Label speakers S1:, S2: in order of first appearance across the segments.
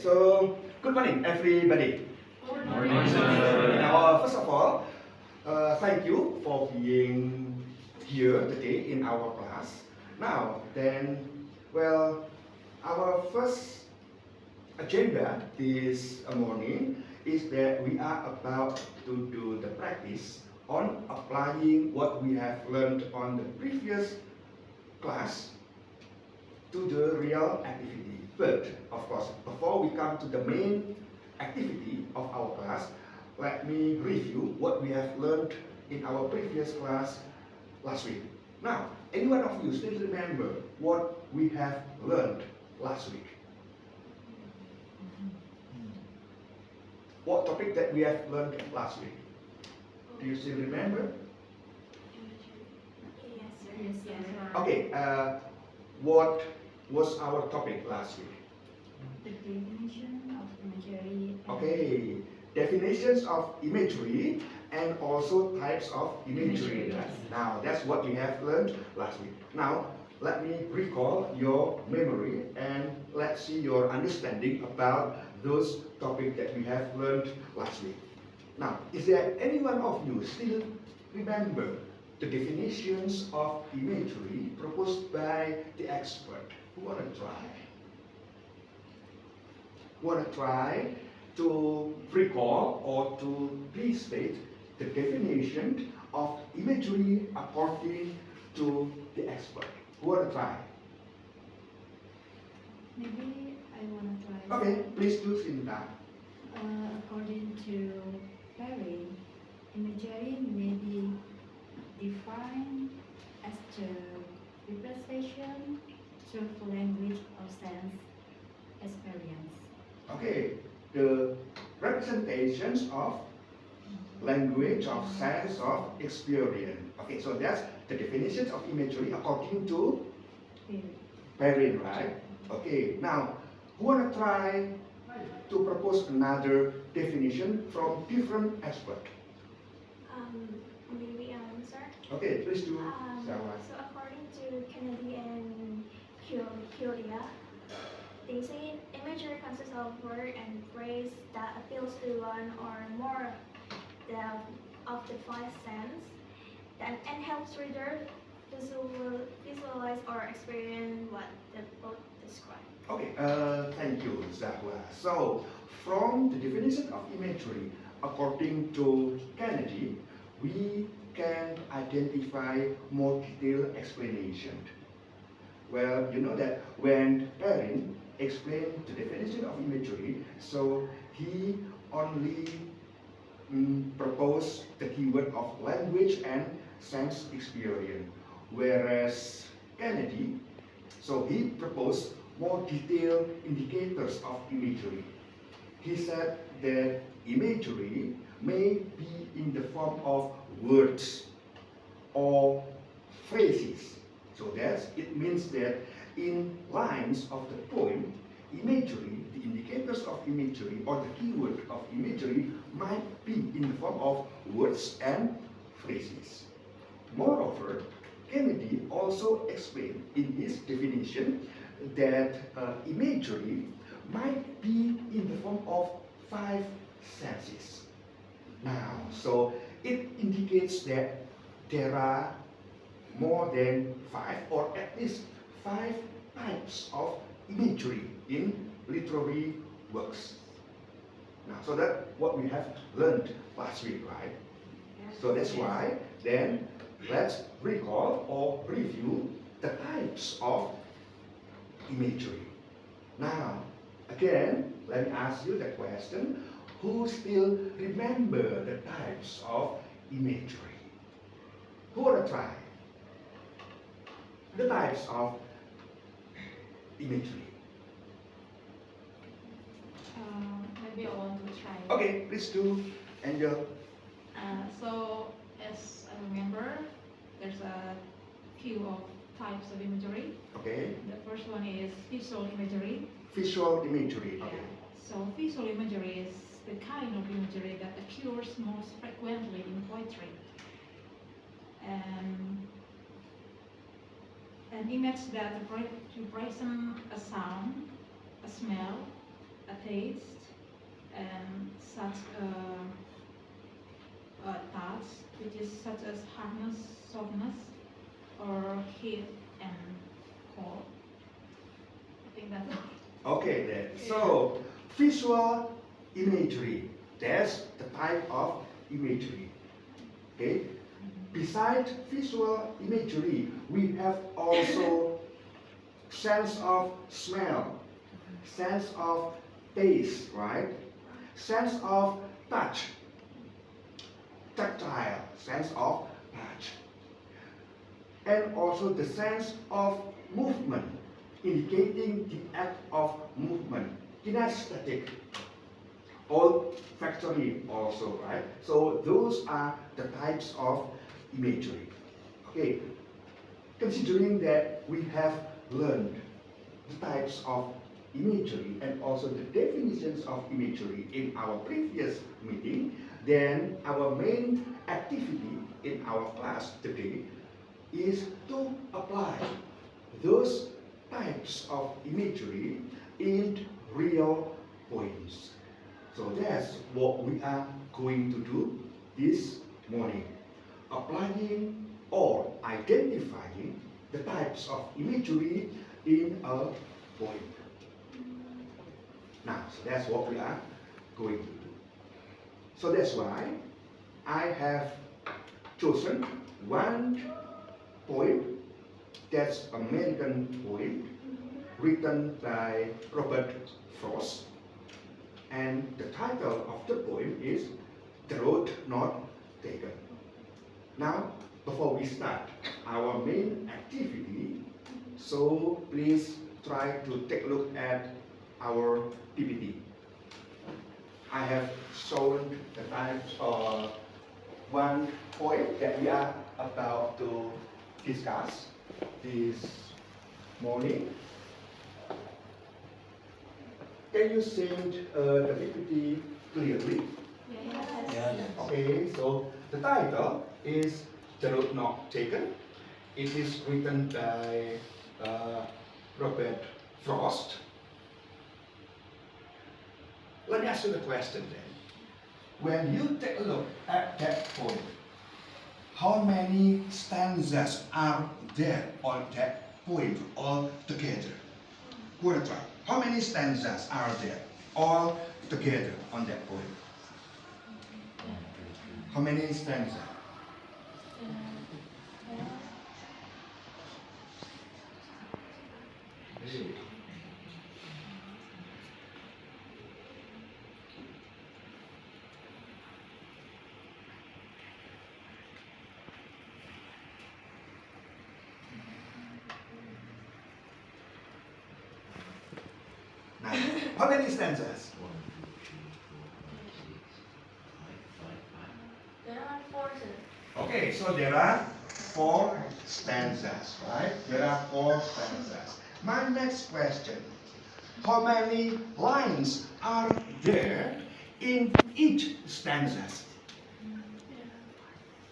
S1: So, good morning, everybody.
S2: Good
S3: morning,
S2: sir.
S1: Now, first of all, thank you for being here today in our class. Now, then, well, our first agenda this morning is that we are about to do the practice on applying what we have learned on the previous class to the real activity. But, of course, before we come to the main activity of our class, let me review what we have learned in our previous class last week. Now, any one of you still remember what we have learned last week? What topic that we have learned last week? Do you still remember?
S2: Yes, sir.
S1: Okay, what was our topic last week?
S2: The definition of imagery.
S1: Okay, definitions of imagery and also types of imagery.
S2: Imagery, yes.
S1: Now, that's what we have learned last week. Now, let me recall your memory and let's see your understanding about those topics that we have learned last week. Now, is there any one of you still remember the definitions of imagery proposed by the expert? Who want to try? Want to try to recall or to restate the definition of imagery according to the expert? Who want to try?
S2: Maybe I want to try.
S1: Okay, please do, Sinta.
S2: According to Perry, imagery may be defined as the representation through language or sense experience.
S1: Okay, the representations of language of sense of experience. Okay, so that's the definitions of imagery according to
S2: Perry.
S1: Perrin, right? Okay, now who wanna try to propose another definition from different experts?
S4: Maybe answer.
S1: Okay, please do. Sarah.
S4: So according to Kennedy and Curia, they say imagery consists of word and phrase that appeals to one or more of the five senses and helps reader visualize or experience what the book describe.
S1: Okay, thank you, Zahwa. So, from the definition of imagery, according to Kennedy, we can identify more detailed explanation. Well, you know that when Perrin explained the definition of imagery, so he only proposed the keyword of language and sense experience, whereas Kennedy, so he proposed more detailed indicators of imagery. He said that imagery may be in the form of words or phrases. So it means that in lines of the poem, imagery, the indicators of imagery or the keyword of imagery might be in the form of words and phrases. Moreover, Kennedy also explained in his definition that imagery might be in the form of five senses. Now, so it indicates that there are more than five or at least five types of imagery in literary works. Now, so that's what we have learned last week, right? So that's why then let's recall or review the types of imagery. Now, again, let me ask you the question, who still remember the types of imagery? Who wanna try? The types of imagery.
S3: Maybe I want to try.
S1: Okay, please do, Angel.
S3: So, as I remember, there's a few of types of imagery.
S1: Okay,
S3: The first one is visual imagery.
S1: visual imagery.
S3: Yeah.
S1: Okay.
S3: So, visual imagery is the kind of imagery that occurs most frequently in poetry. An image that represents a sound, a smell, a taste and such a touch, which is such as hardness, softness, or heat and cold. I think that's all.
S1: Okay then. So visual imagery. That's the type of imagery. Okay. Besides visual imagery, we have also sense of smell, sense of taste, right? Sense of touch, tactile, sense of touch. And also the sense of movement, indicating the act of movement, kinesthetic, olfactory also, right? So those are the types of imagery. Okay, considering that we have learned the types of imagery and also the definitions of imagery in our previous meeting, then our main activity in our class today is to apply those types of imagery in real poems. So that's what we are going to do this morning. Applying or identifying the types of imagery in a poem. Now, so that's what we are going to do. So that's why I have chosen one poem, that's American poem, written by Robert Frost. And the title of the poem is The Road Not Taken. Now, before we start our main activity, so please try to take a look at our PPT. I have shown the types of one poem that we are about to discuss this morning. Can you see the PPT clearly?
S3: Yes.
S1: Okay, so the title is The Road Not Taken. It is written by Robert Frost. Let me ask you the question then. When you take a look at that poem, how many stanzas are there on that poem all together? Who will try? How many stanzas are there all together on that poem? How many stanzas? Now, how many stanzas?
S4: There are four, sir.
S1: Okay, so there are four stanzas, right? There are four stanzas. My next question, how many lines are there in each stanza?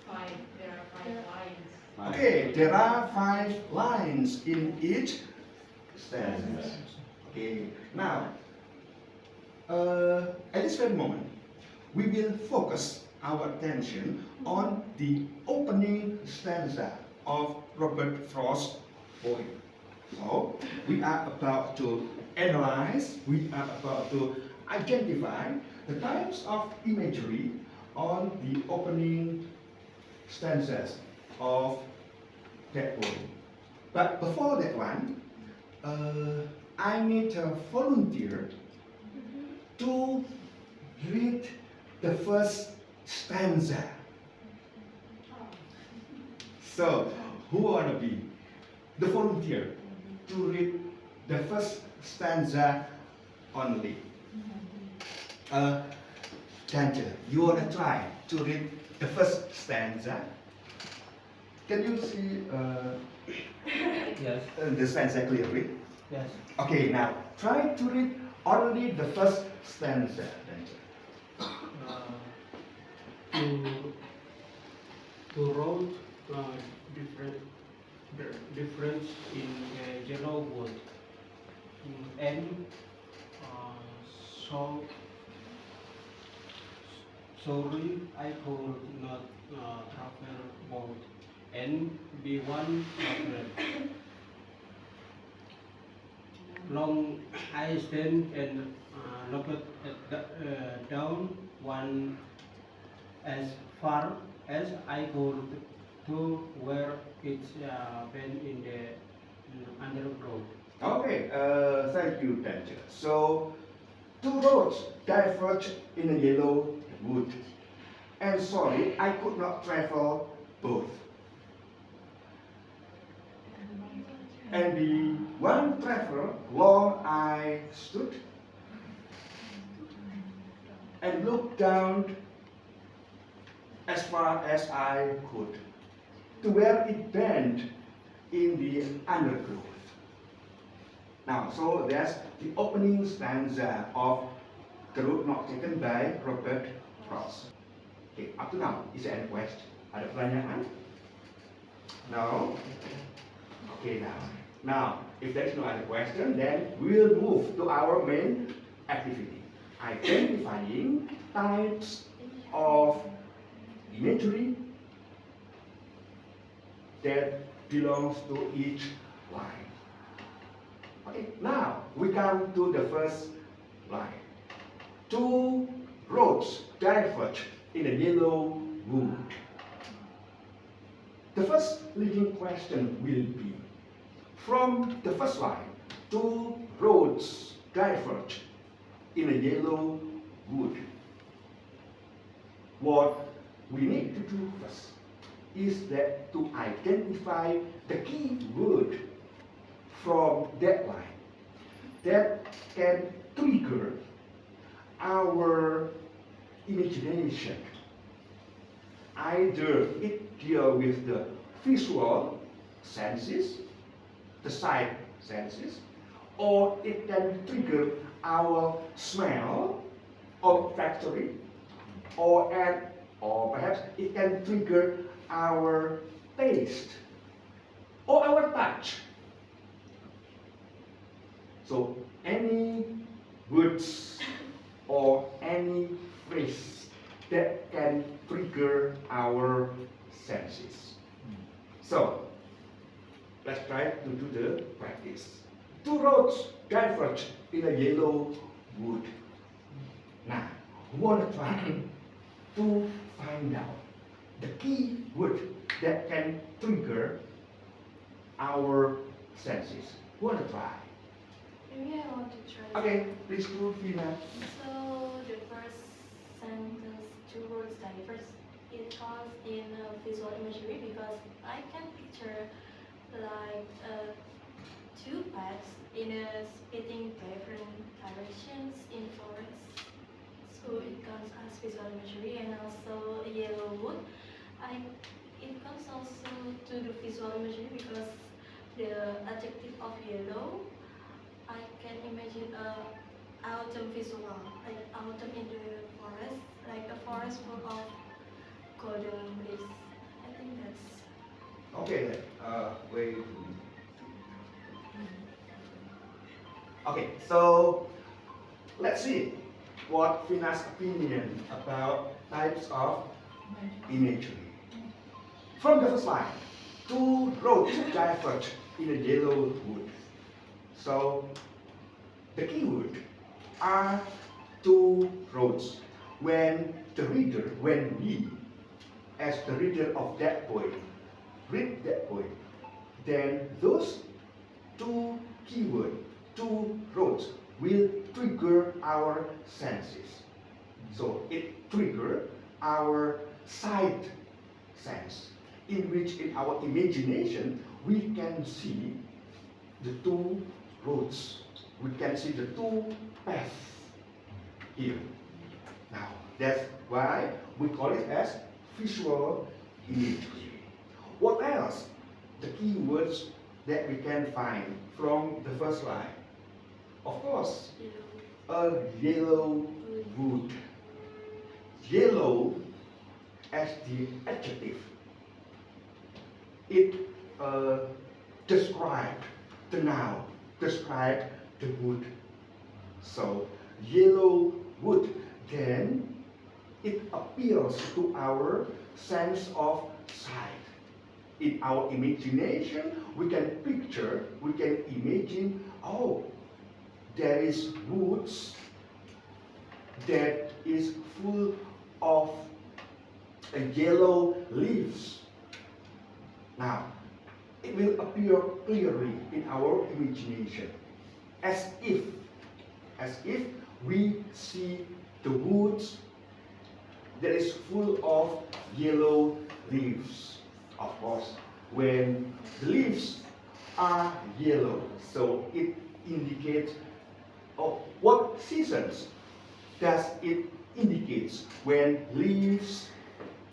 S3: Five. There are five lines.
S1: Okay, there are 5 lines in each stanza. Okay, now, at this very moment, we will focus our attention on the opening stanza of Robert Frost's poem. So, we are about to analyze, we are about to identify the types of imagery on the opening stanzas of that poem. But before that one, I need a volunteer to read the first stanza. So, who wanna be the volunteer to read the first stanza only? Dante, you wanna try to read the first stanza? Can you see
S5: Yes,
S1: the stanza clearly?
S5: yes.
S1: Okay, now try to read only the first stanza. Dante.
S5: To road different difference in yellow wood and So sorry, I could not travel boat and be one traveler. Long I stand and looked at down one as far as I could to where it's been in the underground.
S1: Okay, thank you, Dante. So, two roads diverge in a yellow wood. And sorry, I could not travel both. And the one traveler, long I stood and looked down as far as I could to where it bent in the undergrowth. Now, so that's the opening stanza of The Road Not Taken by Robert Frost. Okay, up to now, is there any question? Ada pertanyaan? No? Okay, now, if there is no other question, then we'll move to our main activity, identifying types of imagery that belongs to each line. Okay, now we come to the first line. Two roads diverge in a yellow wood. The first leading question will be, from the first line, two roads diverge in a yellow wood. What we need to do first is that to identify the key word from that line that can trigger our imagination. Either it deals with the visual senses, the sight senses, or it can trigger our smell, olfactory, or perhaps it can trigger our taste or our touch. So any words or any phrase that can trigger our senses. So let's try to do the practice. Two roads diverge in a yellow wood. Now, we want to try to find out the key word that can trigger our senses. We want to try.
S4: Maybe I want to try.
S1: Okay, please do, Vina.
S4: So the first sentence, two words diverse, it comes in visual imagery because I can picture like two paths in a spitting different directions in forest. So it comes as visual imagery, and also yellow wood. It comes also to the visual imagery because the adjective of yellow, I can imagine autumn visual, like autumn in the forest, like a forest full of golden leaves. I think that's.
S1: Okay then, wait. Okay, so let's see what Vina's opinion about types of imagery. From the first line, two roads diverge in a yellow wood. So the keyword are two roads. When we, as the reader of that poem, read that poem, then those two keywords, two roads, will trigger our senses. So it triggers our sight sense, in which in our imagination we can see the two roads. We can see the two paths here. Now, that's why we call it as visual imagery. What else? The key words that we can find from the first line. Of course, a yellow wood. Yellow as the adjective. It describes the noun, describe the wood. So yellow wood, then it appeals to our sense of sight. In our imagination, we can picture, we can imagine, oh, there is woods that is full of yellow leaves. Now, it will appear clearly in our imagination, as if we see the woods that is full of yellow leaves. Of course, when the leaves are yellow, so it indicates what seasons does it indicates when leaves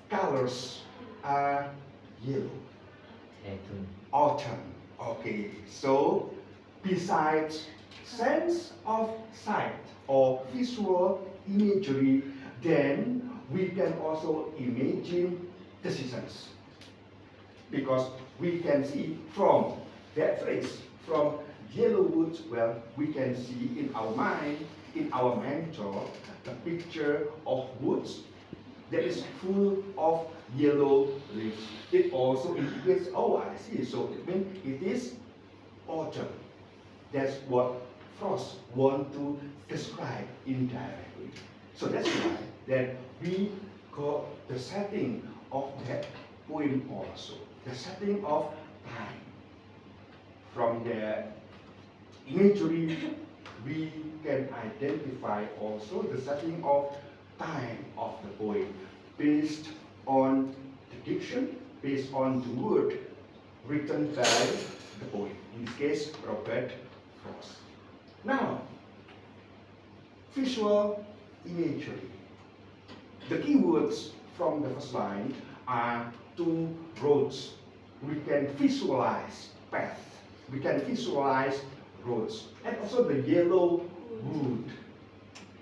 S1: colors are yellow. Autumn. Okay, so besides sense of sight or visual imagery, then we can also imagine the seasons. Because we can see from that phrase, from yellow woods, well, we can see in our mind, in our mental, the picture of woods that is full of yellow leaves. It also indicates, oh, I see, so it means it is autumn. That's what Frost want to describe indirectly. So that's why that we got the setting of that poem also, the setting of time. From the imagery, we can identify also the setting of time of the poem based on the diction, based on the word written by the poet, in this case Robert Frost. Now, visual imagery. The keywords from the first line are two roads. We can visualize path. We can visualize roads. And also the yellow wood.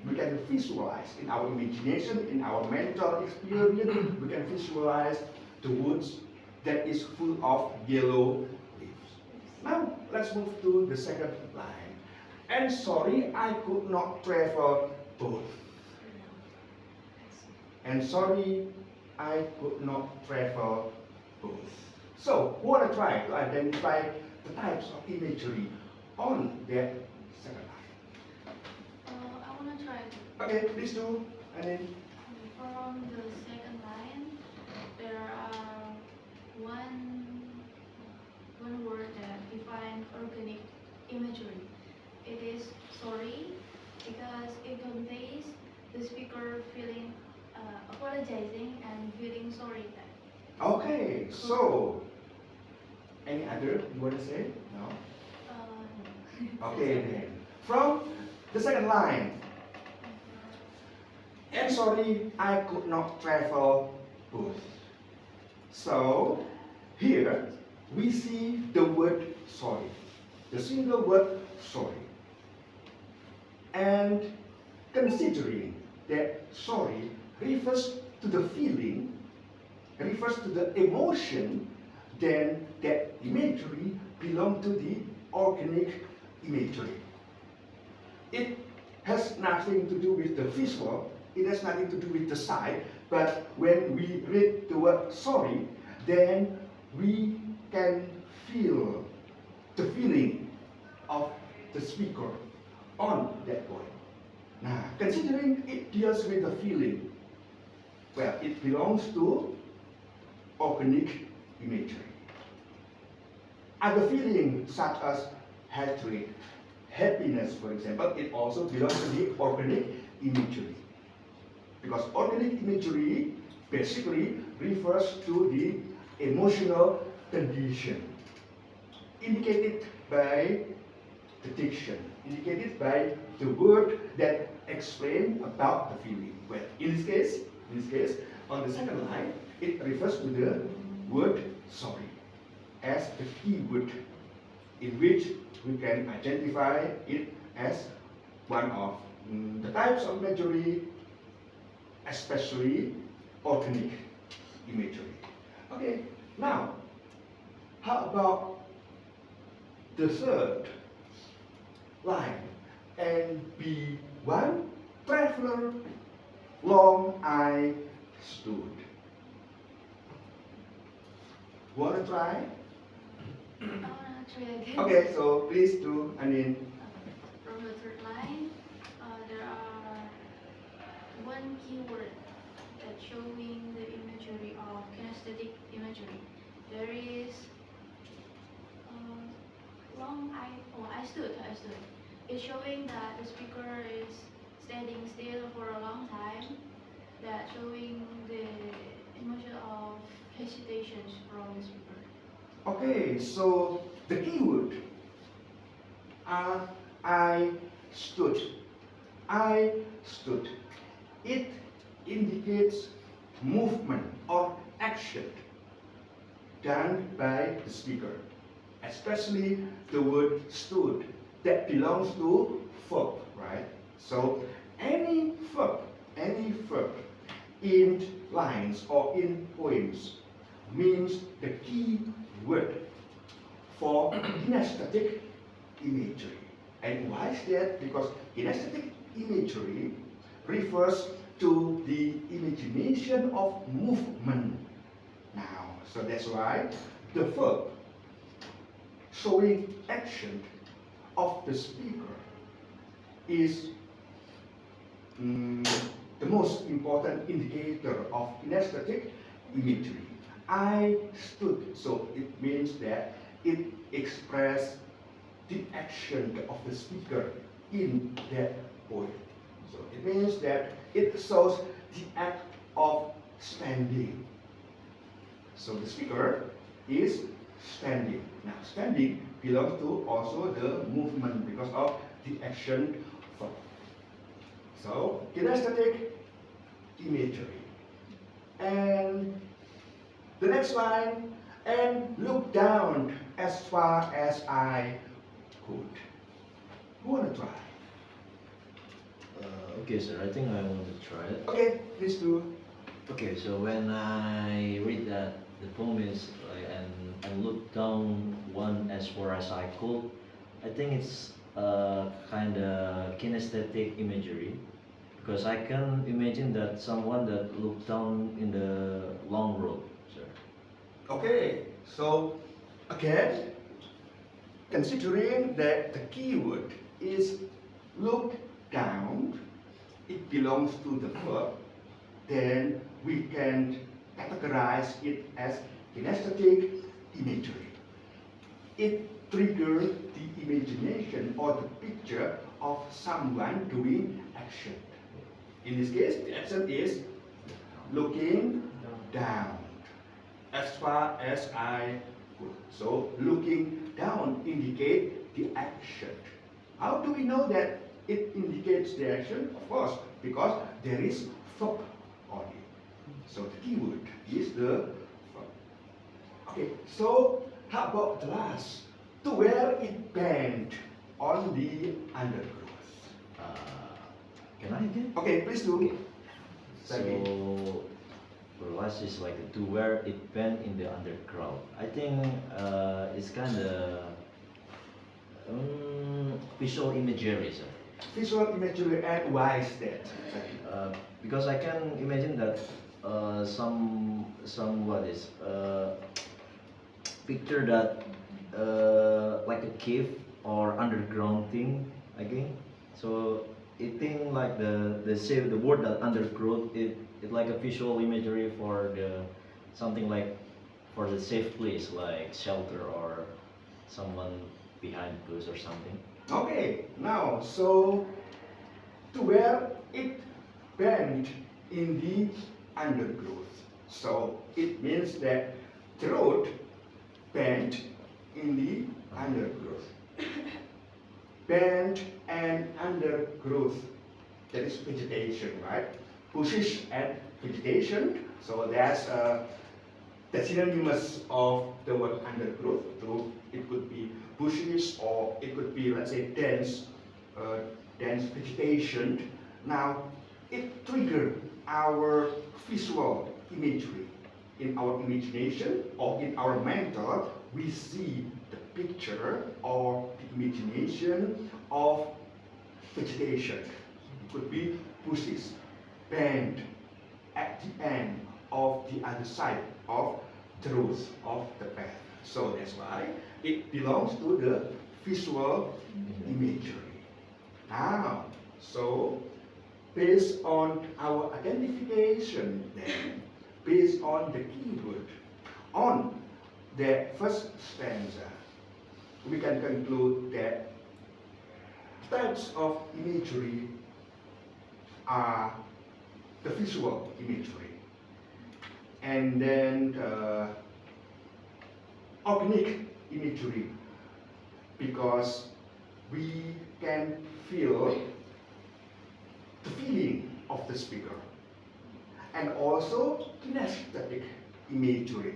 S1: We can visualize in our imagination, in our mental experience, we can visualize the woods that is full of yellow leaves. Now, let's move to the second line. And sorry, I could not travel both. And sorry, I could not travel both. So, we want to try to identify the types of imagery on that second line.
S4: I want to try.
S1: Okay, please do. And then
S4: From the second line, there are one word that defines organic imagery. It is sorry, because it conveys the speaker feeling apologizing and feeling sorry.
S1: okay, so any other you want to say? No? Okay then. From the second line. And sorry, I could not travel both. So here we see the word sorry. The single word sorry. And considering that sorry refers to the feeling, refers to the emotion, then that imagery belongs to the organic imagery. It has nothing to do with the visual, it has nothing to do with the sight, but when we read the word sorry, then we can feel the feeling of the speaker on that point. Now, considering it deals with the feeling, well, it belongs to organic imagery. Other feelings such as hatred, happiness, for example, it also belongs to the organic imagery. Because organic imagery basically refers to the emotional condition, indicated by the diction, indicated by the word that explain about the feeling. Well, in this case, on the second line, it refers to the word sorry as the key word in which we can identify it as one of the types of imagery, especially organic imagery. Okay, now, how about the third line, and be One traveler long I stood. Wanna try?
S4: I wanna try again.
S1: Okay, so please do.
S4: From the third line, there are one keyword that's showing the imagery of kinesthetic imagery. There is I stood. It's showing that the speaker is standing still for a long time. That showing the emotion of hesitations from the speaker.
S1: Okay, so the keyword I stood. I stood. It indicates movement or action done by the speaker, especially the word stood that belongs to verb, right? So any verb in lines or in poems means the key word for kinesthetic imagery. And why is that? Because kinesthetic imagery refers to the imagination of movement. Now, so that's why the verb showing action of the speaker is the most important indicator of kinesthetic imagery. I stood, so it means that it expresses the action of the speaker in that poem. So it means that it shows the act of standing. So the speaker is standing. Now standing belongs to also the movement because of the action verb. So kinesthetic imagery. And the next line, and look down as far as I could. Who wanna try?
S6: Okay, sir, I think I want to try it.
S1: Okay, please do.
S6: Okay, so when I read that the poem is and look down one as far as I could, I think it's kind of kinesthetic imagery because I can imagine that someone that looked down in the long road, sir.
S1: Okay, so again, considering that the keyword is look down, it belongs to the verb, then we can categorize it as kinesthetic imagery. It triggers the imagination or the picture of someone doing action. In this case, the action is looking down as far as I could. So looking down indicates the action. How do we know that it indicates the action? Of course, because there is verb on it. So the keyword is the verb. Okay, so how about the last? To where it bent on the undergrowth.
S6: Can I again?
S1: Okay, please do.
S6: Okay.
S1: Sorry.
S6: So the last is like to where it bent in the underground. I think it's kind of visual imagery, sir.
S1: Visual imagery, and why is that?
S6: Because I can imagine that some what is picture that like a cave or underground thing again. So it think like the word that undergrowth it like a visual imagery for the something like for the safe place like shelter or someone behind bush or something.
S1: Okay, now, so to where it bent in the undergrowth. So it means that the road bent in the undergrowth. Bent and undergrowth, that is vegetation, right? Bushes and vegetation, so that's the synonymous of the word undergrowth. So it could be bushes or it could be, let's say, dense vegetation. Now, it triggers our visual imagery. In our imagination or in our mental, we see the picture or the imagination of vegetation. could be bushes, bend at the end of the other side of the road of the path. So that's why it belongs to the visual imagery. Now, so based on our identification then, based on the keyword, on the first stanza, we can conclude that types of imagery are the visual imagery, and then organic imagery, because we can feel the feeling of the speaker, and also kinesthetic imagery,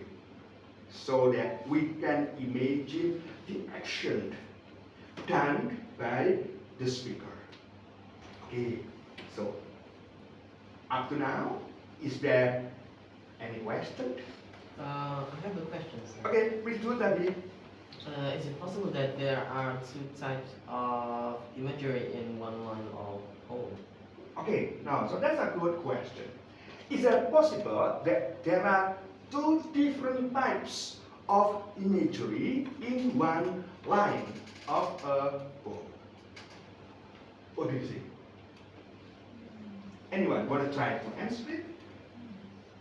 S1: so that we can imagine the action done by the speaker. Okay, so up to now, is there any question?
S7: I have a question, sir.
S1: Okay, please do, David.
S7: Is it possible that there are two types of imagery in one line of poem?
S1: Okay, now, so that's a good question. Is it possible that there are two different types of imagery in one line of a poem? What do you think? Anyone want to try to answer it?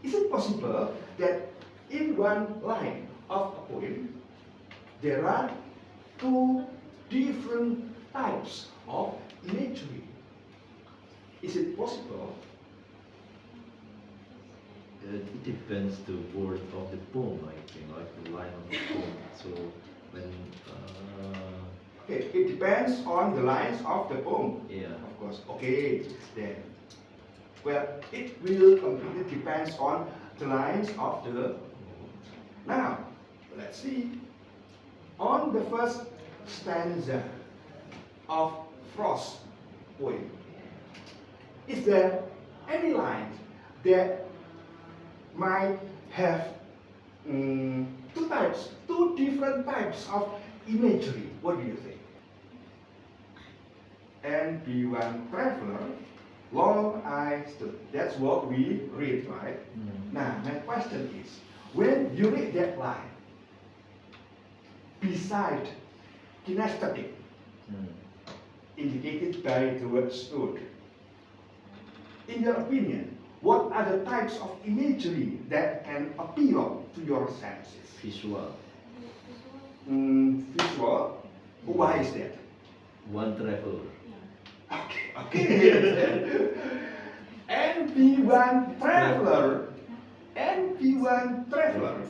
S1: Is it possible that in one line of a poem there are two different types of imagery? Is it possible?
S6: It depends the word of the poem, I think, like the line of the poem. So when
S1: Okay, it depends on the lines of the poem.
S6: yeah,
S1: Of course. Okay, then. Well, it will completely depends on the lines of the. Now, let's see. On the first stanza of Frost's poem, is there any lines that might have two different types of imagery? What do you think? And be one traveler, long I stood. That's what we read, right? Now, my question is, when you read that line, beside kinesthetic, indicated by the word stood, in your opinion, what are the types of imagery that can appeal to your senses?
S6: visual.
S1: Visual. Why is that?
S6: One traveler.
S1: Okay. And be one traveler. And be one traveler.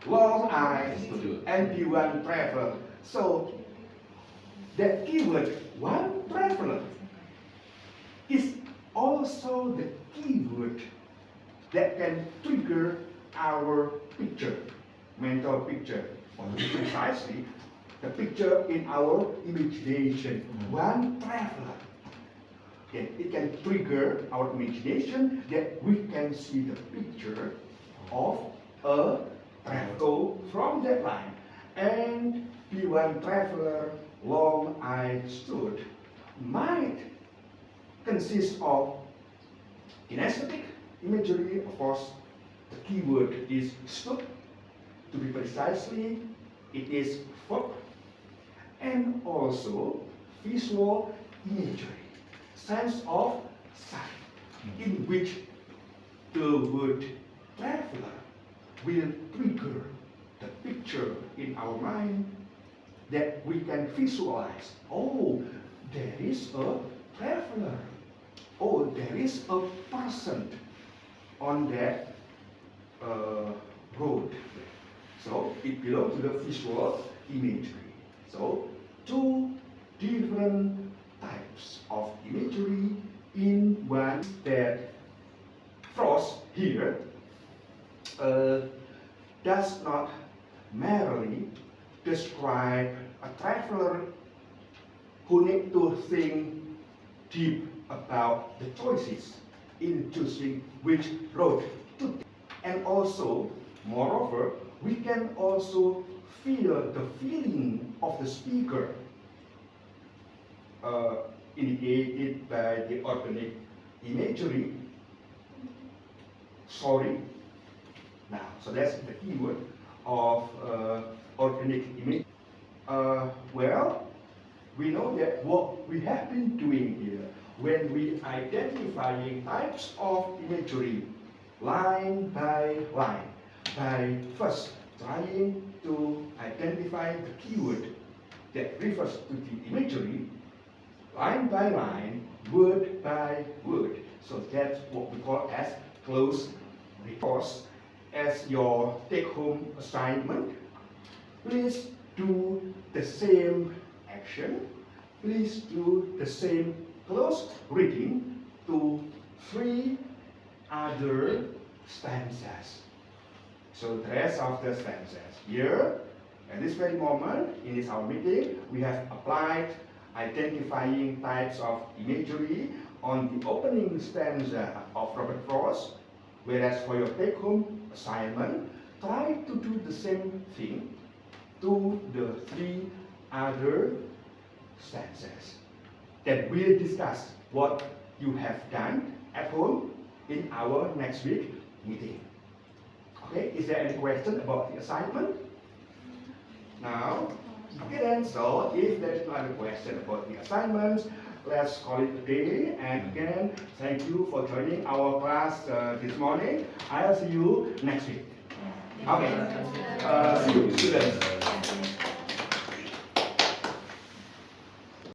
S1: Long eyes. And be one traveler. So that keyword, one traveler, is also the keyword that can trigger our picture, mental picture, or precisely the picture in our imagination. One traveler. Okay, it can trigger our imagination that we can see the picture of a travel from that line. And be one traveler, long I stood, might consist of kinesthetic imagery. Of course, the keyword is stood. To be precisely, it is verb, and also visual imagery, sense of sight, in which the word traveler will trigger the picture in our mind that we can visualize. Oh, there is a traveler. Oh, there is a person on that road. So it belongs to the visual imagery. So two different types of imagery in one that Frost here does not merely describe a traveler who need to think deep about the choices in choosing which road to take. And also, moreover, we can also feel the feeling of the speaker indicated by the organic imagery. Sorry. Now, so that's the keyword of organic image. Well, we know that what we have been doing here when we identifying types of imagery line by line, by first trying to identify the keyword that refers to the imagery line by line, word by word. So that's what we call as close recourse. As your take-home assignment, please do the same action. Please do the same close reading to 3 other stanzas. So the rest of the stanzas here, at this very moment, in this our meeting, we have applied identifying types of imagery on the opening stanza of Robert Frost, whereas for your take-home assignment, try to do the same thing to the 3 other stanzas. Then we'll discuss what you have done at home in our next week meeting. Okay, is there any question about the assignment? Now, okay then, so if there is no other question about the assignments, let's call it a day. And again, thank you for joining our class this morning. I'll see you next week. Okay, see you students.